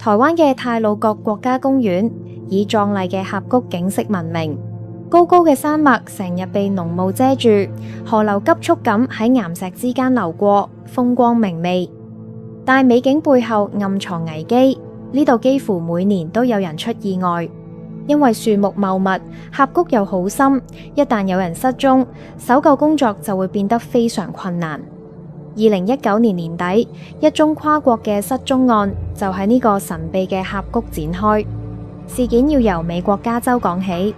台灣嘅太魯閣國家公園以壯麗嘅峽谷景色聞名，高高嘅山脈成日被濃霧遮住，河流急速咁喺岩石之間流過，風光明媚。但美景背後暗藏危機，呢度幾乎每年都有人出意外，因為樹木茂密，峽谷又好深，一旦有人失蹤，搜救工作就會變得非常困難。2019年年底，一宗跨國嘅失蹤案就喺呢個神秘嘅峽谷展開。事件要由美國加州講起。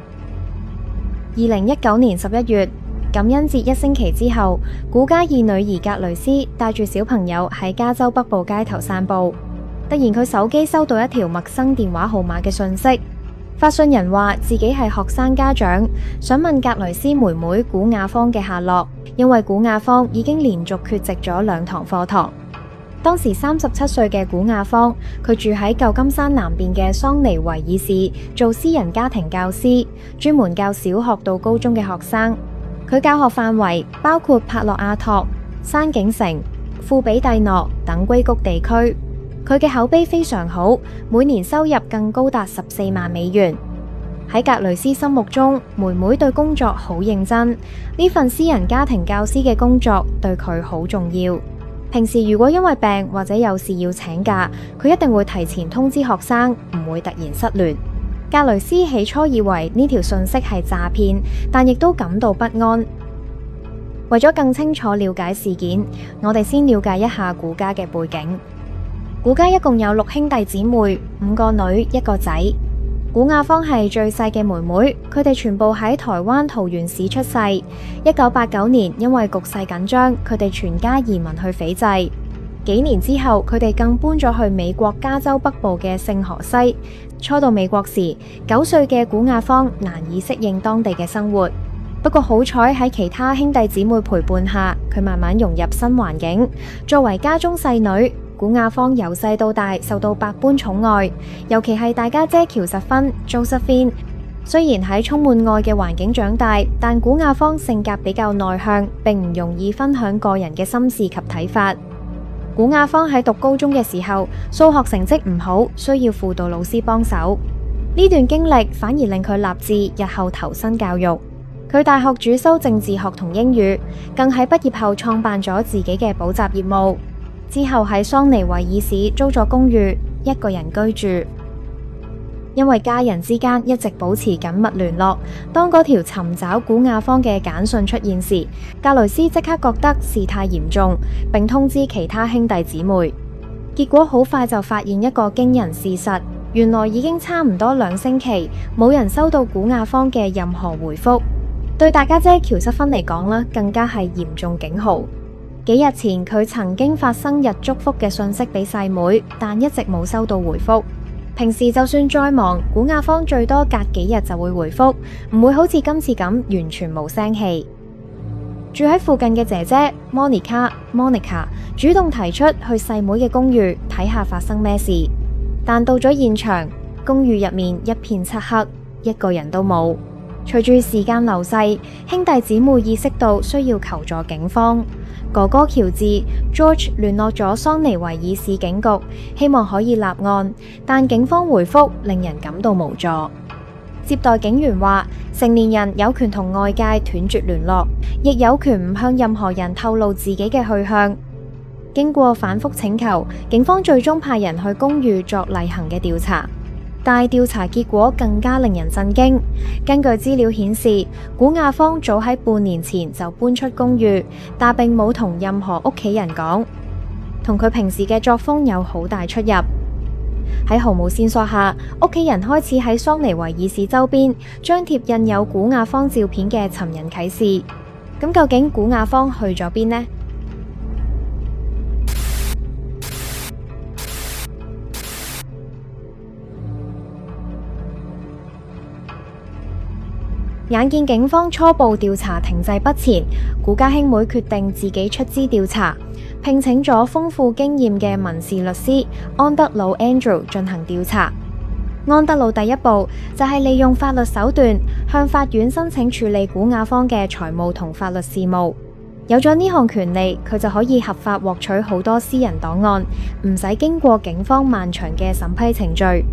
2019年11月，感恩節一星期之後，古加爾女兒格雷斯帶住小朋友喺加州北部街頭散步，突然佢手機收到一條陌生電話號碼嘅訊息。發信人話自己係學生家長，想問格雷斯妹妹古雅芳嘅下落，因為古雅芳已經連續缺席咗2堂課堂。當時37歲嘅古雅芳，佢住喺舊金山南邊嘅桑尼維爾市，做私人家庭教師，專門教小學到高中嘅學生。佢教學範圍包括帕洛亞托、山景城、庫比蒂諾等硅谷地區。佢嘅口碑非常好，每年收入更高達14萬美元。喺格雷斯心目中，妹妹對工作好認真，呢份私人家庭教師嘅工作對佢好重要。平時如果因為病或者有事要請假，佢一定會提前通知學生，唔會突然失聯。格雷斯起初以為呢條訊息係詐騙，但亦都感到不安。為咗更清楚了解事件，我哋先了解一下古家嘅背景。古家一共有6兄弟姊妹，5個女1個仔。古雅芳係最細嘅妹妹，佢哋全部喺台灣桃園市出世。1989年因為局勢緊張，佢哋全家移民去斐濟。幾年之後，佢哋更搬咗去美國加州北部嘅聖荷西。初到美國時，9歲嘅古雅芳難以適應當地嘅生活，不過好彩喺其他兄弟姊妹陪伴下，佢慢慢融入新環境。作為家中細女，古雅芳由細到大受到百般寵愛，尤其係大家姐喬瑟芬 Josephine。雖然喺充滿愛嘅環境長大，但古雅芳性格比較內向，並唔容易分享個人嘅心事及睇法。古雅芳喺讀高中嘅時候，數學成績唔好，需要輔導老師幫手。呢段經歷反而令佢立志日後投身教育。佢大學主修政治學同英語，更喺畢業後創辦咗自己嘅補習業務。之後喺桑尼維爾市租咗公寓，一個人居住。因為家人之間一直保持緊密聯絡，當嗰條尋找古雅芳嘅簡訊出現時，格雷斯即刻覺得事態嚴重，並通知其他兄弟姊妹。結果好快就發現一個驚人事實，原來已經差唔多2星期冇人收到古雅芳嘅任何回覆。對大家姐喬瑟芬嚟講呢，更加係嚴重警號。幾日前佢曾經發生日祝福嘅訊息俾細妹，但一直冇收到回覆。平時就算再忙，古雅芳最多隔幾日就會回覆，唔會好似今次咁完全冇聲氣。住喺附近嘅姐姐 Monica 主動提出去細妹嘅公寓睇下發生咩事，但到咗現場，公寓入面一片漆黑，一個人都冇。隨住時間流逝，兄弟姊妹意識到需要求助警方。哥哥喬治 George 聯絡咗桑尼維爾市警局，希望可以立案，但警方回覆令人感到無助。接待警員話，成年人有權同外界斷絕聯絡，亦有權唔向任何人透露自己嘅去向。經過反覆請求，警方最終派人去公寓作例行嘅調查。但調查結果更加令人震驚。根據資料顯示，古雅芳早喺半年前就搬出公寓，但並冇同任何屋企人講，同佢平時嘅作風有好大出入。喺毫無線索下，屋企人開始喺桑尼維爾市周邊張貼印有古雅芳照片嘅尋人啟事。咁究竟古雅芳去咗邊呢？眼見警方初步調查停滯不前，古家兄妹決定自己出資調查，聘請咗豐富經驗嘅民事律師安德魯 Andrew 進行調查。安德魯第一步就係利用法律手段向法院申請處理古雅芳嘅財務同法律事務。有咗呢項權利，佢就可以合法獲取好多私人檔案，唔使經過警方漫長嘅審批程序。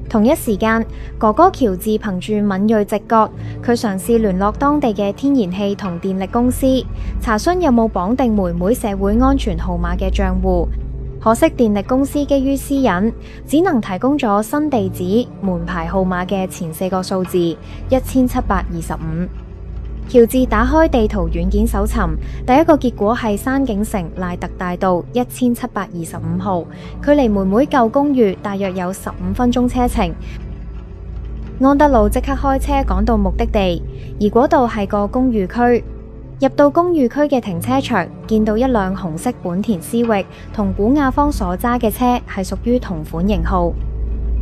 同一時間，哥哥喬治憑住敏銳直覺，佢嘗試聯絡當地嘅天然氣同電力公司，查詢有冇綁定妹妹社會安全號碼嘅賬戶。可惜電力公司基於私隱，只能提供咗新地址、門牌號碼嘅前4個數字1725。喬治打開地圖軟件搜尋，第一個結果係山景城賴特大道1725號，距離妹妹舊公寓大約有15分鐘車程。安德魯即刻開車趕到目的地，而嗰度係個公寓區。入到公寓區嘅停車場，見到一輛紅色本田思域，同古亞方所揸嘅車係屬於同款型號。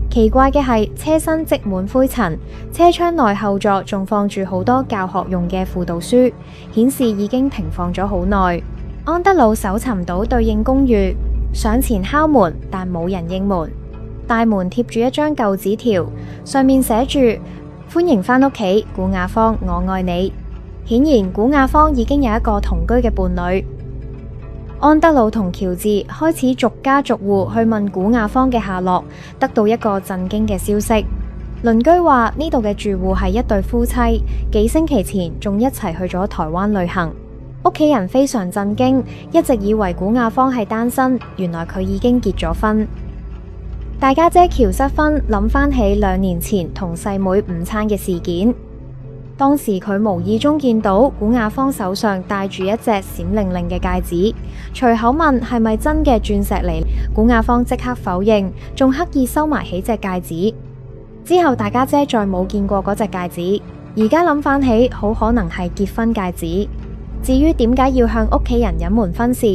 奇怪嘅係，車身積滿灰塵，車窗內後座仲放住好多教學用嘅輔導書，顯示已經停放咗好耐。安德魯搜尋到對應公寓，上前敲門，但冇人應門。大門貼住一張舊紙條，上面寫住歡迎返屋企，古亞方，我愛你。顯然古亞方已經有一個同居嘅伴侶。安德魯同喬治開始逐家逐戶去問古亞方嘅下落，得到一個震驚嘅消息。鄰居話呢度嘅住戶係一對夫妻，幾星期前仲一齊去咗台灣旅行。屋企人非常震驚，一直以為古亞方係單身，原來佢已經結咗婚。大家姐喬瑟芬諗翻起2年前同細妹午餐嘅事件。當時佢無意中見到古亞方手上戴住一隻閃靈靈嘅戒指，隨口問係咪真嘅鑽石嚟。古亞方即刻否認，仲刻意收埋起隻戒指。之後大家姐再冇見過嗰隻戒指，而家諗翻起，好可能係結婚戒指。至於點解要向屋企人隱瞞婚事，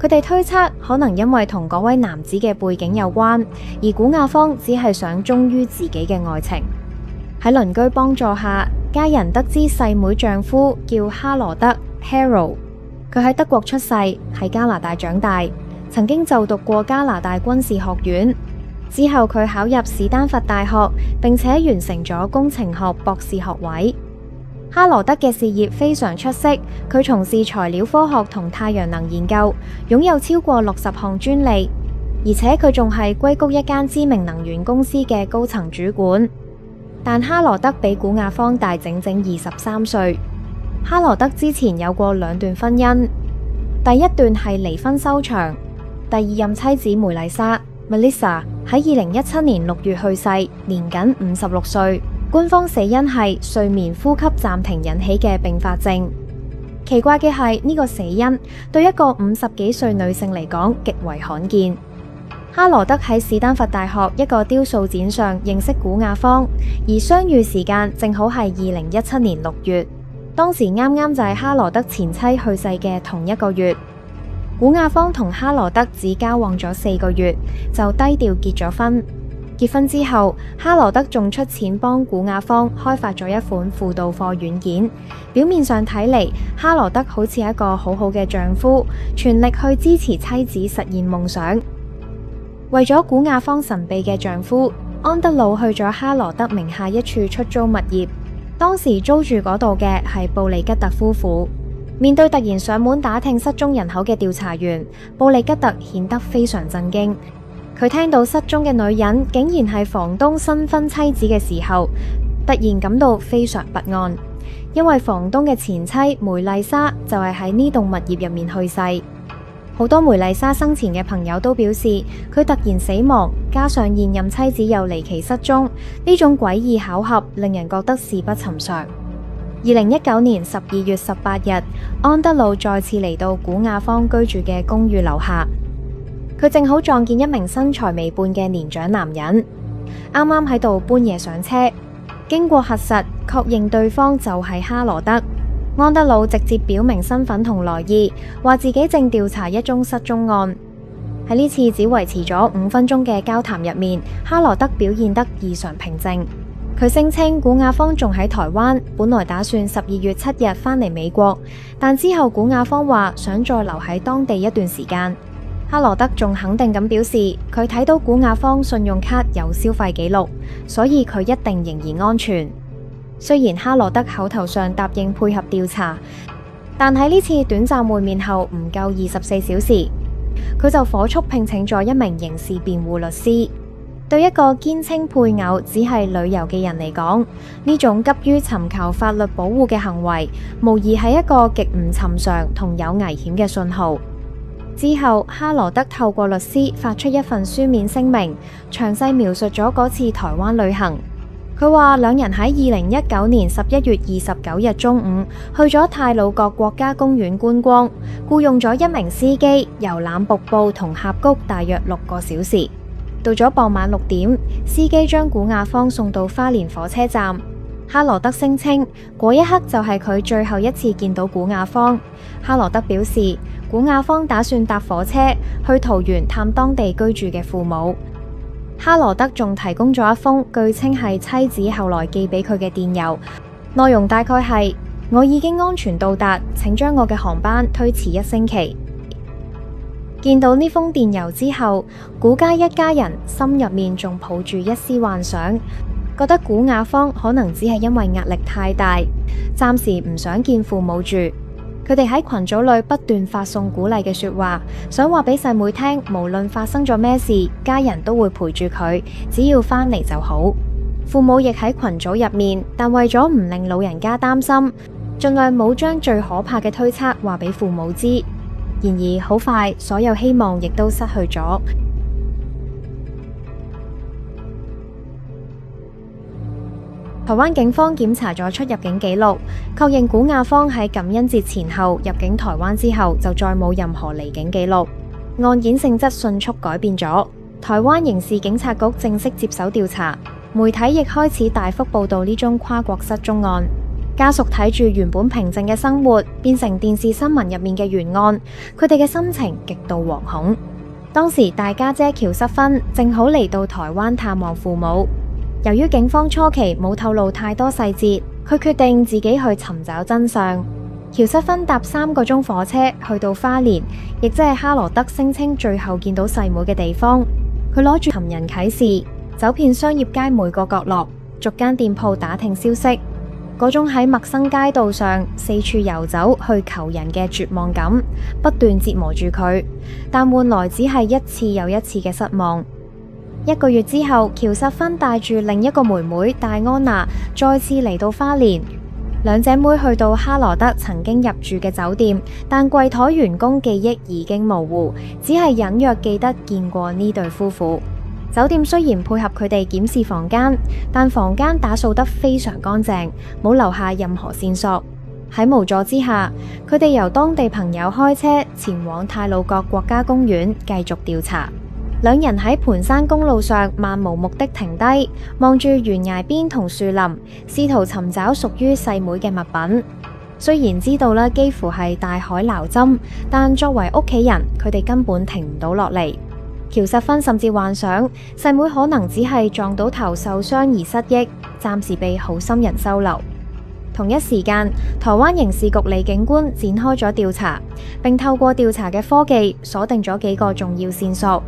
佢哋推測可能因為同嗰位男子嘅背景有關，而古亞方只係想忠於自己嘅愛情。喺鄰居幫助下，家人得知細妹丈夫叫哈羅德 Harold， 佢喺德國出世，喺加拿大長大，曾經就讀過加拿大軍事學院。之後佢考入史丹佛大學，並且完成咗工程學博士學位。哈羅德嘅事業非常出色，佢從事材料科學同太陽能研究，擁有超過60項專利，而且佢仲係硅谷一間知名能源公司嘅高層主管。但哈羅德比古亞方大整整23歲。哈羅德之前有過2段婚姻，第一段係離婚收場，第二任妻子梅麗莎 Melissa 喺2017年6月去世，年僅56歲。官方死因係睡眠呼吸暫停引起嘅併發症。奇怪嘅係呢個死因對一個50幾歲女性嚟講極為罕見。哈羅德喺史丹佛大學一個雕塑展上認識古亞方，而相遇時間正好係2017年6月，當時啱啱就係哈羅德前妻去世嘅同一個月。古亞方同哈羅德只交往咗4個月，就低調結咗婚。結婚之後，哈羅德仲出錢幫古亞方開發咗一款輔導課軟件。表面上睇嚟，哈羅德好似一個好好嘅丈夫，全力去支持妻子實現夢想。為咗古亞方神秘嘅丈夫，安德魯去咗哈羅德名下一處出租物業。當時租住嗰度嘅係布利吉特夫婦。面對突然上門打聽失蹤人口嘅調查員，布利吉特顯得非常震驚。佢聽到失蹤嘅女人竟然係房東新婚妻子嘅時候，突然感到非常不安，因為房東嘅前妻梅麗莎就係喺呢棟物業入面去世。好多梅麗莎生前嘅朋友都表示，佢突然死亡，加上現任妻子又離奇失蹤，呢種詭異巧合令人覺得事不尋常。2019年12月18日，安德魯再次嚟到古亞方居住嘅公寓樓下，佢正好撞見一名身材微胖嘅年長男人，啱啱喺度搬嘢上車。經過核實，確認對方就係哈羅德。安德魯直接表明身份同來意，話自己正調查一宗失蹤案。喺呢次只維持咗5分鐘嘅交談入面，哈羅德表現得異常平靜。佢聲稱古亞方仲喺台灣，本來打算12月7日返嚟美國，但之後古亞方話想再留喺當地一段時間。哈羅德仲肯定咁表示，佢睇到古亞方信用卡有消費記錄，所以佢一定仍然安全。雖然哈羅德口頭上答應配合調查，但喺呢次短暫會面後唔夠24小時，佢就火速聘請咗一名刑事辯護律師。對一個堅稱配偶只係旅遊嘅人嚟講，呢種急於尋求法律保護嘅行為，無疑係一個極唔尋常同有危險嘅信號。之後，哈羅德透過律師發出一份書面聲明，詳細描述咗嗰次台灣旅行。佢話兩人喺2019年11月29日中午去咗太魯閣國家公園觀光，僱用咗一名司機遊覽瀑布同峽谷大約6個小時。到咗傍晚6點，司機將古亞方送到花蓮火車站。哈羅德聲稱嗰一刻就係佢最後一次見到古亞方。哈羅德表示，古亞方打算搭火車去桃園探當地居住嘅父母。哈羅德仲提供咗一封據稱係妻子後來寄俾佢嘅電郵，內容大概係：我已經安全到達，請將我嘅航班推遲1星期。見到呢封電郵之後，古家一家人心入面仲抱住一絲幻想，覺得古亞方可能只係因為壓力太大，暫時唔想見父母住。佢哋喺群組裏不斷發送鼓勵嘅說話，想話俾細妹聽，無論發生咗咩事，家人都會陪住佢，只要返嚟就好。父母亦喺群組入面，但為咗唔令老人家擔心，盡量冇將最可怕嘅推測話俾父母知。然而好快，所有希望亦都失去咗。台灣警方檢查咗出入境記錄，確認古亞方喺感恩節前後入境台灣之後，就再冇任何離境記錄。案件性質迅速改變咗，台灣刑事警察局正式接手調查，媒體亦開始大幅報道呢宗跨國失蹤案。家屬睇住原本平靜嘅生活變成電視新聞入面嘅懸案，佢哋嘅心情極度惶恐。當時大家姐喬瑟芬正好嚟到台灣探望父母，由於警方初期冇透露太多細節，佢決定自己去尋找真相。喬瑟芬搭3個鐘火車去到花蓮，亦即係哈羅德聲稱最後見到細妹嘅地方。佢攞住尋人啟事，走遍商業街每個角落，逐間店鋪打聽消息。嗰種喺陌生街道上四處遊走去求人嘅絕望感，不斷折磨住佢，但換來只係一次又一次嘅失望。1個月之後，喬瑟芬帶住另一個妹妹戴安娜再次嚟到花蓮，兩姐妹去到哈羅德曾經入住嘅酒店，但櫃檯員工記憶已經模糊，只係隱約記得見過呢對夫婦。酒店雖然配合佢哋檢視房間，但房間打掃得非常乾淨，冇留下任何線索。喺無助之下，佢哋由當地朋友開車前往太魯閣國家公園繼續調查。兩人喺盤山公路上漫無目的停低，望住懸崖邊同樹林，試圖尋找屬於細妹嘅物品。雖然知道咧幾乎係大海撈針，但作為屋企人，佢哋根本停唔到落嚟。喬瑟芬甚至幻想細妹可能只係撞到頭受傷而失憶，暫時被好心人收留。同一時間，台灣刑事局李警官展開咗調查，並透過調查嘅科技鎖定咗幾個重要線索。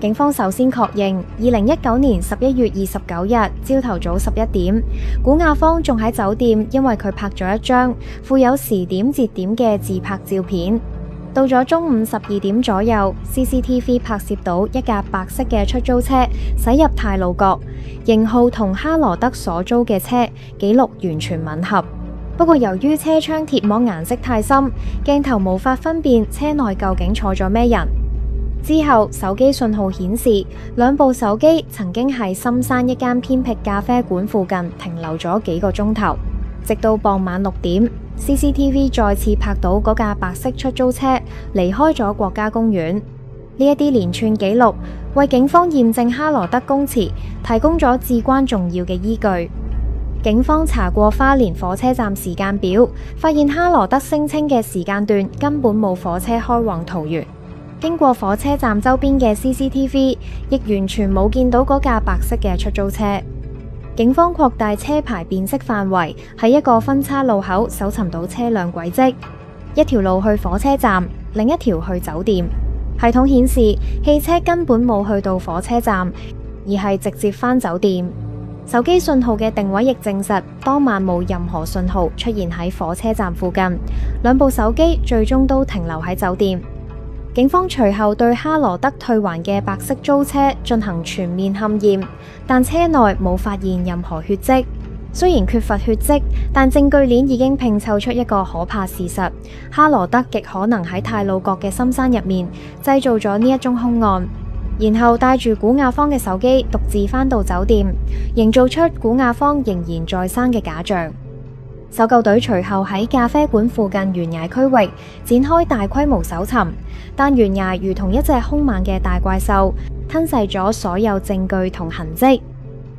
警方首先確認，2019年11月29日朝頭早11點，古亞方仲喺酒店，因為佢拍咗一張附有時點節點嘅自拍照片。到咗中午12點左右 ，CCTV 拍攝到一架白色嘅出租車駛入太魯閣，型號同哈羅德所租嘅車記錄完全吻合。不過由於車窗鐵膜顏色太深，鏡頭無法分辨車內究竟坐咗咩人。之後手機信號顯示，兩部手機曾經喺深山一間偏僻咖啡館附近停留咗幾個鐘頭，直到傍晚6點。CCTV 再次拍到嗰架白色出租車離開咗國家公園。呢一啲連串記錄為警方驗證哈羅德供詞提供咗至關重要嘅依據。警方查過花蓮火車站時間表，發現哈羅德聲稱嘅時間段根本冇火車開往桃園。經過火車站周邊嘅 CCTV， 亦完全冇見到嗰架白色嘅出租車。警方擴大車牌辨識範圍，喺一個分叉路口搜尋到車輛軌跡，一條路去火車站，另一條去酒店。系統顯示汽車根本冇去到火車站，而係直接返酒店。手機信號嘅定位亦證實當晚冇任何信號出現喺火車站附近，兩部手機最終都停留喺酒店。警方隨後對哈羅德退還嘅白色租車進行全面勘驗，但車內冇發現任何血跡。雖然缺乏血跡，但證據鏈已經拼湊出一個可怕事實：哈羅德極可能喺太魯閣嘅深山入面製造咗呢一宗兇案，然後帶住古亞方嘅手機獨自返到酒店，營造出古亞方仍然在生嘅假象。搜救隊隨後喺咖啡館附近懸崖區域展開大規模搜尋，但懸崖如同一隻兇猛嘅大怪獸，吞噬咗所有證據同痕跡。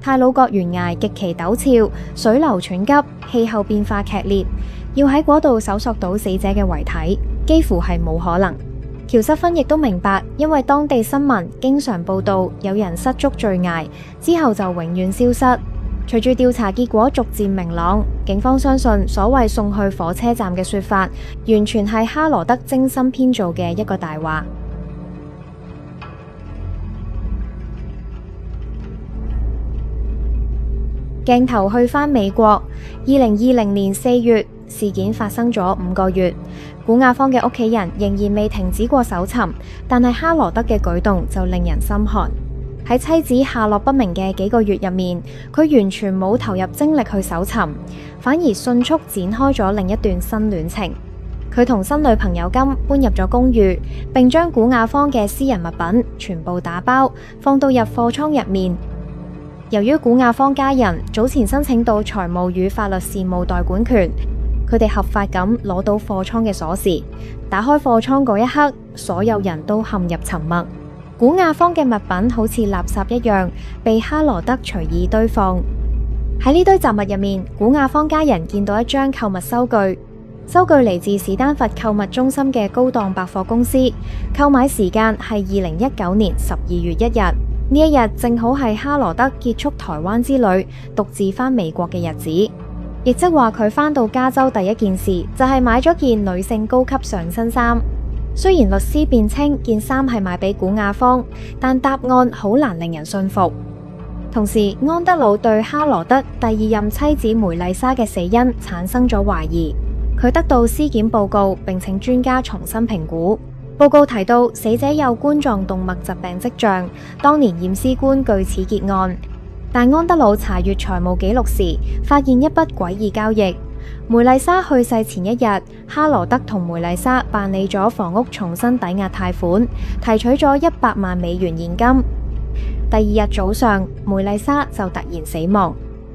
太魯閣懸崖極其陡峭，水流湍急，氣候變化劇烈，要喺嗰度搜索到死者嘅遺體，幾乎係冇可能。喬瑟芬亦都明白，因為當地新聞經常報道有人失足墜崖之後就永遠消失。隨住調查結果逐漸明朗，警方相信所謂送去火車站嘅說法，完全係哈羅德精心編造嘅一個大話。鏡頭去返美國，2020年4月，事件發生咗5個月，古亞方嘅屋企人仍然未停止過搜尋，但係哈羅德嘅舉動就令人心寒。喺妻子下落不明嘅幾個月入面，佢完全冇投入精力去搜尋，反而迅速展開咗另一段新戀情。佢同新女朋友金搬入咗公寓，並將古亞方嘅私人物品全部打包放到入貨倉入面。由於古亞方家人早前申請到財務與法律事務代管權，佢哋合法咁攞到貨倉嘅鎖匙。打開貨倉嗰一刻，所有人都陷入沉默。古亞方嘅物品好似垃圾一樣，被哈羅德隨意堆放。喺呢堆雜物入面，古亞方家人見到一張購物收據，收據嚟自史丹佛購物中心嘅高檔百貨公司，購買時間係2019年12月1日。呢一日正好係哈羅德結束台灣之旅，獨自返美國嘅日子，亦即話佢返到加州第一件事就係買咗件女性高級上身衫。雖然律師辯稱件衫係買俾古亞方，但答案好難令人信服。同時，安德魯對哈羅德第二任妻子梅麗莎嘅死因產生咗懷疑。佢得到屍檢報告，並請專家重新評估。報告提到死者有冠狀動脈疾病跡象，當年驗屍官據此結案。但安德魯查閱財務記錄時，發現一筆詭異交易。梅麗莎去世前一日，哈羅德同梅麗莎辦理咗房屋重新抵押貸款，提取咗100萬美元現金。第二日早上，梅麗莎就突然死亡。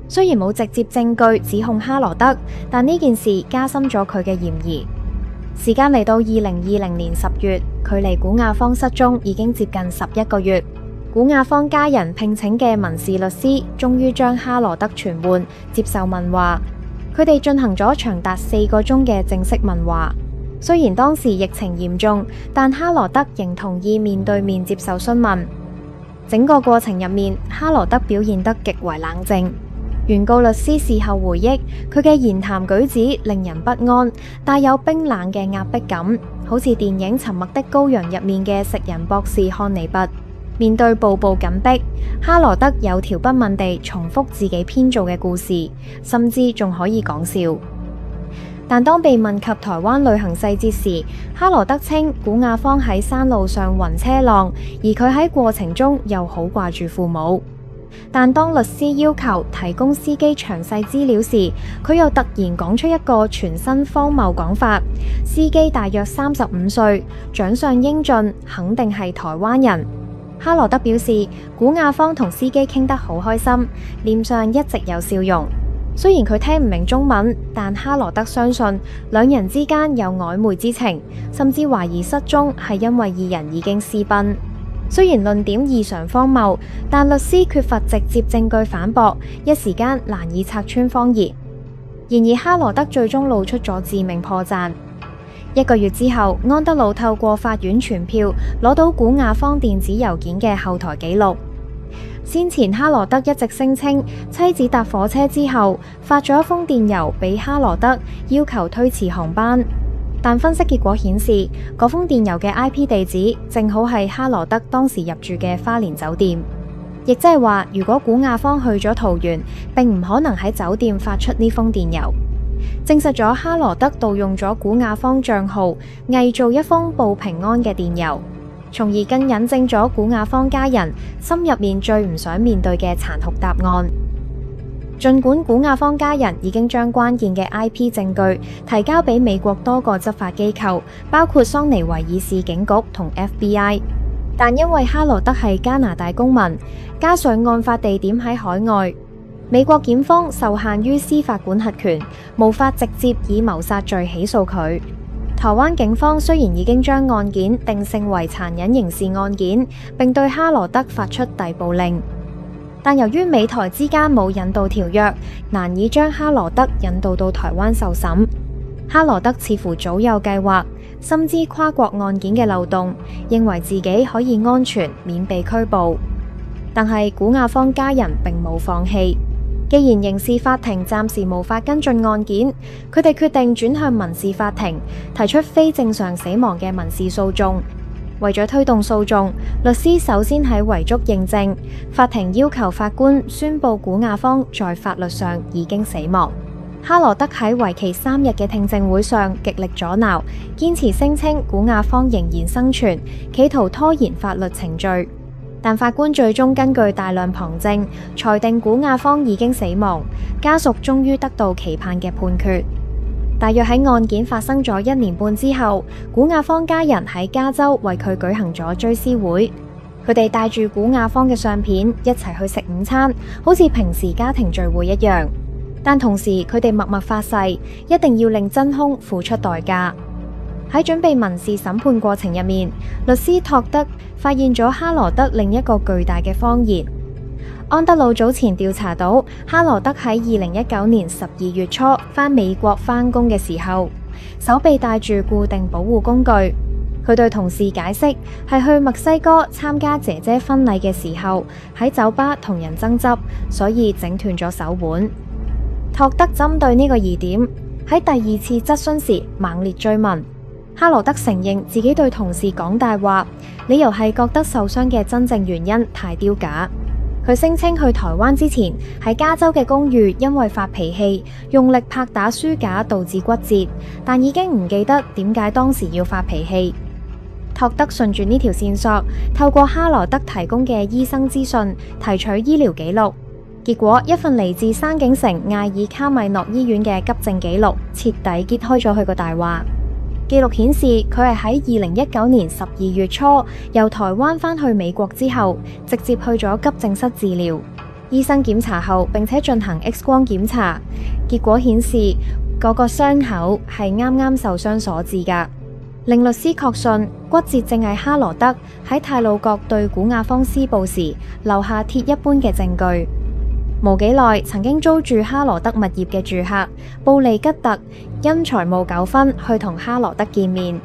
雖然冇直接證據指控哈羅德，但呢件事加深咗佢嘅嫌疑。時間嚟到2020年10月，距離古亞方失蹤已經接近11個月。古亞方家人聘請嘅民事律師終於將哈羅德傳喚接受問話。佢哋進行咗長達4個鐘嘅正式問話。雖然當時疫情嚴重，但哈羅德仍同意面對面接受詢問。整個過程入面，哈羅德表現得極為冷靜。原告律師事後回憶，佢嘅言談舉止令人不安，帶有冰冷嘅壓迫感，好似電影《沉默的羔羊》入面嘅食人博士漢尼拔。面對步步緊迫，哈羅德有條不紊地重複自己編造嘅故事，甚至仲可以講笑。但當被問及台灣旅行細節時，哈羅德稱古亞方喺山路上暈車浪，而佢喺過程中又好掛住父母。但當律師要求提供司機詳細資料時，佢又突然講出一個全新荒謬講法：司機大約35歲，長相英俊，肯定係台灣人。哈羅德表示，古亞方同司機傾得好開心，臉上一直有笑容。雖然佢聽唔明中文，但哈羅德相信兩人之間有曖昧之情，甚至懷疑失蹤係因為二人已經私奔。雖然論點異常荒謬，但律師缺乏直接證據反駁，一時間難以拆穿謊言。然而哈羅德最終露出咗致命破綻。1個月之後，安德魯透過法院傳票攞到古亞方電子郵件嘅後台記錄。先前哈羅德一直聲稱妻子搭火車之後發咗一封電郵俾哈羅德，要求推遲航班。但分析結果顯示，嗰封電郵嘅 IP 地址正好係哈羅德當時入住嘅花蓮酒店。亦即係話，如果古亞方去咗桃園，並唔可能喺酒店發出呢封電郵，證實咗哈羅德盜用咗古亞方賬號，偽造一封報平安嘅電郵，從而更引證咗古亞方家人心入面最唔想面對嘅殘酷答案。儘管古亞方家人已經將關鍵嘅 IP 證據提交俾美國多個執法機構，包括桑尼維爾市警局同 FBI。但因為哈羅德係加拿大公民，加上案發地點喺海外，美國檢方受限於司法管轄權，無法直接以謀殺罪起訴佢。台灣警方雖然已經將案件定性為殘忍刑事案件，並對哈羅德發出逮捕令，但由於美台之間冇引渡條約，難以將哈羅德引渡到台灣受審。哈羅德似乎早有計劃，深知跨國案件嘅漏洞，認為自己可以安全免被拘捕。但係古亞方家人並冇放棄，既然刑事法庭暫時無法跟進案件，佢哋決定轉向民事法庭，提出非正常死亡嘅民事訴訟。為咗推動訴訟，律師首先喺遺囑認證，法庭要求法官宣布古亞方在法律上已經死亡。哈羅德喺為期3日嘅聽證會上極力阻撓，堅持聲稱古亞方仍然生存，企圖拖延法律程序。但法官最終根據大量旁證，裁定古亞方已經死亡，家屬終於得到期盼嘅判決。大約喺案件發生咗1年半之後，古亞方家人喺加州為佢舉行咗追思會，佢哋帶住古亞方嘅相片一齊去食午餐，好似平時家庭聚會一樣。但同時佢哋默默發誓，一定要令真兇付出代價。喺準備民事審判過程入面，律師托德發現咗哈羅德另一個巨大嘅謊言。安德魯早前調查到，哈羅德喺2019年12月初返美國返工嘅時候，手臂帶住固定保護工具。佢對同事解釋，係去墨西哥參加姐姐婚禮嘅時候，喺酒吧同人爭執，所以整斷咗手腕。托德針對呢個疑點，喺第2次質詢時猛烈追問。哈羅德承認自己對同事講大話，理由係覺得受傷嘅真正原因太丟架。佢聲稱去台灣之前喺加州嘅公寓因為發脾氣，用力拍打書架導致骨折，但已經唔記得點解當時要發脾氣。托德順住呢條線索，透過哈羅德提供嘅醫生資訊提取醫療記錄。結果，一份嚟自山景城艾爾卡米諾醫院嘅急症記錄，徹底揭開咗佢個大話。記錄顯示，佢係喺2019年12月初由台灣返去美國之後，直接去咗急症室治療。醫生檢查後，並且進行 X 光檢查，結果顯示嗰個傷口係啱啱受傷所致㗎，令律師確信骨折正係哈羅德喺太魯閣對古亞方施暴時留下鐵一般嘅證據。冇幾耐，曾經租住哈羅德物業嘅住客布利吉特因財務糾紛去同哈羅德見面。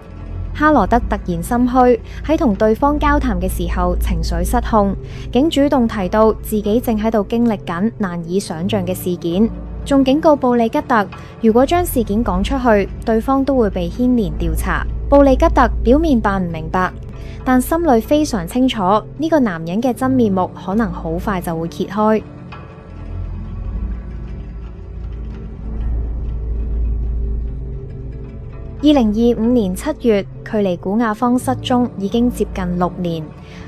哈羅德突然心虛，喺同對方交談嘅時候情緒失控，竟主動提到自己正喺度經歷緊難以想象嘅事件，仲警告布利吉特，如果將事件講出去，對方都會被牽連調查。布利吉特表面扮唔明白，但心裏非常清楚呢個男人嘅真面目可能好快就會揭開。2025年7月，距離古亞方失蹤已經接近6年。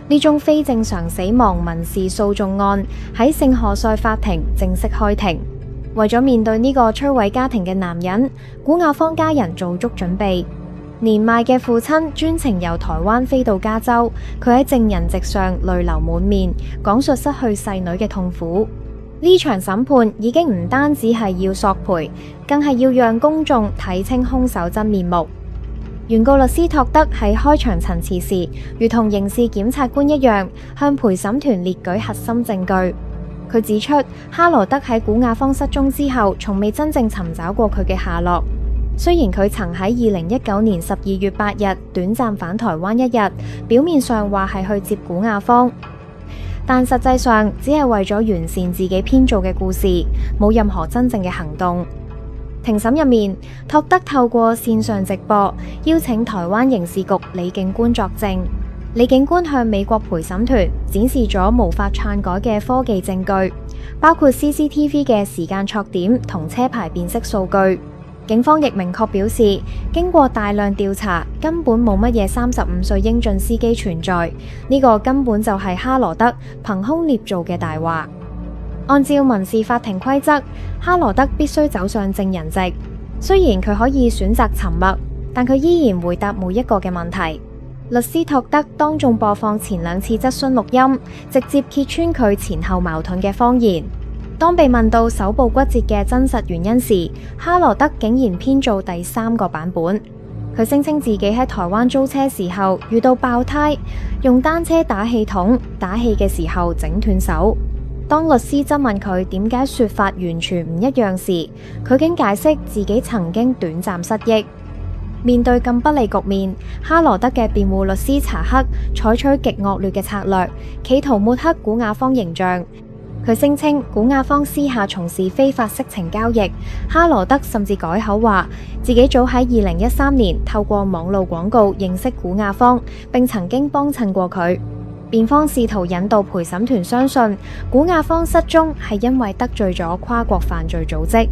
呢宗非正常死亡民事訴訟案喺聖何塞法庭正式開庭。為咗面對呢個摧毀家庭嘅男人，古亞方家人做足準備。年邁嘅父親專程由台灣飛到加州，佢喺證人席上淚流滿面，講述失去細女嘅痛苦。呢場審判已經唔單止係要索賠，更係要讓公眾睇清兇手真面目。原告律師托德喺開場陳詞時，如同刑事檢察官一樣，向陪審團列舉核心證據。佢指出，哈羅德喺古亞方失蹤之後，從未真正尋找過佢嘅下落。雖然佢曾喺2019年12月8日短暫返台灣1日，表面上話係去接古亞方，但實際上只係為咗完善自己編造嘅故事，冇任何真正嘅行動。庭審入面，托德透過線上直播邀請台灣刑事局李警官作證。李警官向美國陪審團展示咗無法篡改嘅科技證據，包括 CCTV 嘅時間錯點同車牌辨識數據。警方亦明確表示，經過大量調查，根本冇乜嘢35歲英俊司機存在，呢個根本就係哈羅德憑空捏造嘅大話。按照民事法庭規則，哈羅德必須走上證人席。雖然佢可以選擇沉默，但佢依然回答每一個嘅問題。律師托德當眾播放前2次質詢錄音，直接揭穿佢前後矛盾嘅謊言。當被問到手部骨折嘅真實原因時，哈羅德竟然編造第3個版本。佢聲稱自己喺台灣租車時候遇到爆胎，用單車打氣筒打氣嘅時候整斷手。當律師質問佢點解說法完全唔一樣時，佢竟解釋自己曾經短暫失憶。面對咁不利局面，哈羅德嘅辯護律師查克採取極惡劣嘅策略，企圖抹黑古亞方形象。佢聲稱古亞方私下從事非法色情交易，哈羅德甚至改口話自己早喺2013年透過網路廣告認識古亞方，並曾經幫襯過佢。辯方試圖引導陪審團相信古亞方失蹤係因為得罪咗跨國犯罪組織。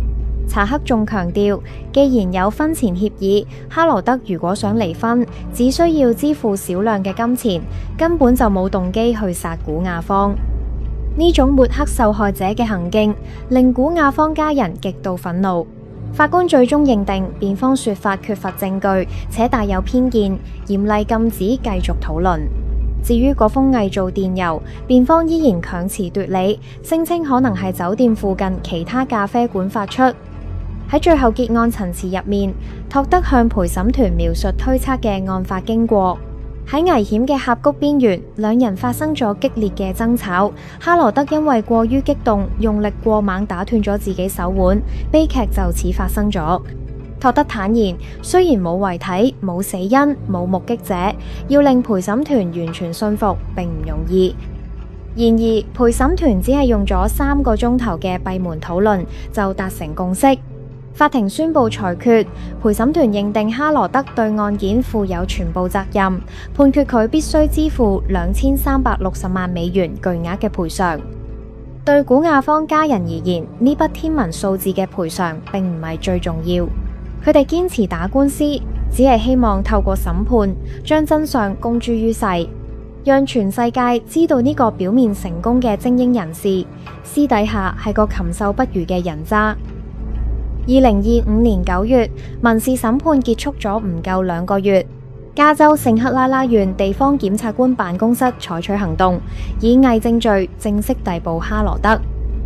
查克仲強調，既然有婚前協議，哈羅德如果想離婚，只需要支付少量嘅金錢，根本就冇動機去殺古亞方。呢種抹黑受害者嘅行徑令古亞方家人極度憤怒。法官最終認定辯方說法缺乏證據且帶有偏見，嚴厲禁止繼續討論。至於嗰封偽造電郵，辯方依然強詞奪理，聲稱可能係酒店附近其他咖啡館發出。喺最後結案陳詞入面，托德向陪審團描述推測嘅案發經過。喺危險嘅峽谷邊緣，兩人發生咗激烈嘅爭吵。哈羅德因為過於激動，用力過猛打斷咗自己手腕，悲劇就此發生咗。托德坦言，雖然冇遺體、冇死因、冇目擊者，要令陪審團完全信服並唔容易。然而，陪審團只係用咗3個鐘頭嘅閉門討論就達成共識。法庭宣布裁決，陪審團認定哈羅德對案件負有全部責任，判決佢必須支付2360萬美元巨額嘅賠償。對古亞方家人而言，呢筆天文數字嘅賠償並唔係最重要。佢哋堅持打官司，只係希望透過審判將真相公諸於世，讓全世界知道呢個表面成功嘅精英人士，私底下係個禽獸不如嘅人渣。2025年9月，民事審判結束咗唔夠2個月，加州聖克拉拉縣地方檢察官辦公室採取行動，以偽證罪正式逮捕哈羅德。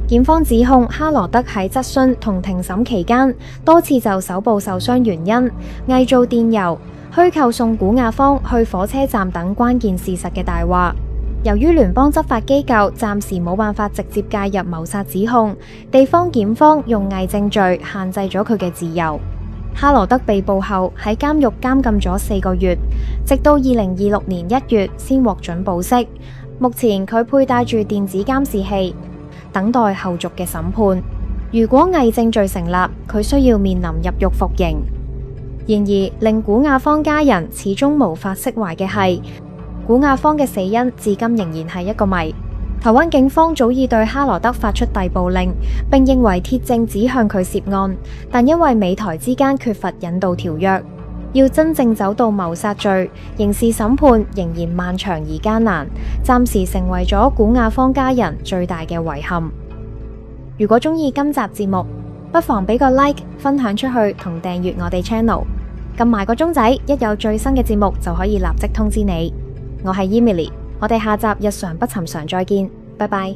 檢方指控哈羅德喺質詢同庭審期間，多次就手部受傷原因、偽造電郵、虛構送古亞方去火車站等關鍵事實嘅大話。由於聯邦執法機構暫時冇辦法直接介入謀殺指控，地方檢方用偽證罪限制咗佢嘅自由。哈羅德被捕後喺監獄監禁咗4個月，直到2026年1月先獲准保釋。目前佢佩戴住電子監視器，等待後續嘅審判。如果偽證罪成立，佢需要面臨入獄服刑。然而，令古亞方家人始終無法釋懷嘅係，古亞方嘅死因至今仍然係一個謎。台灣警方早已對哈羅德發出逮捕令，並認為鐵證指向佢涉案，但因為美台之間缺乏引渡條約，要真正走到謀殺罪，刑事審判仍然漫長而艱難，暫時成為咗古亞方家人最大嘅遺憾。如果鍾意今集節目，不妨俾個 like、分享出去同訂閱我哋 channel， 撳埋個鐘仔，一有最新嘅節目就可以立即通知你。我係 Emily，我哋下集日常不尋常再見，拜拜。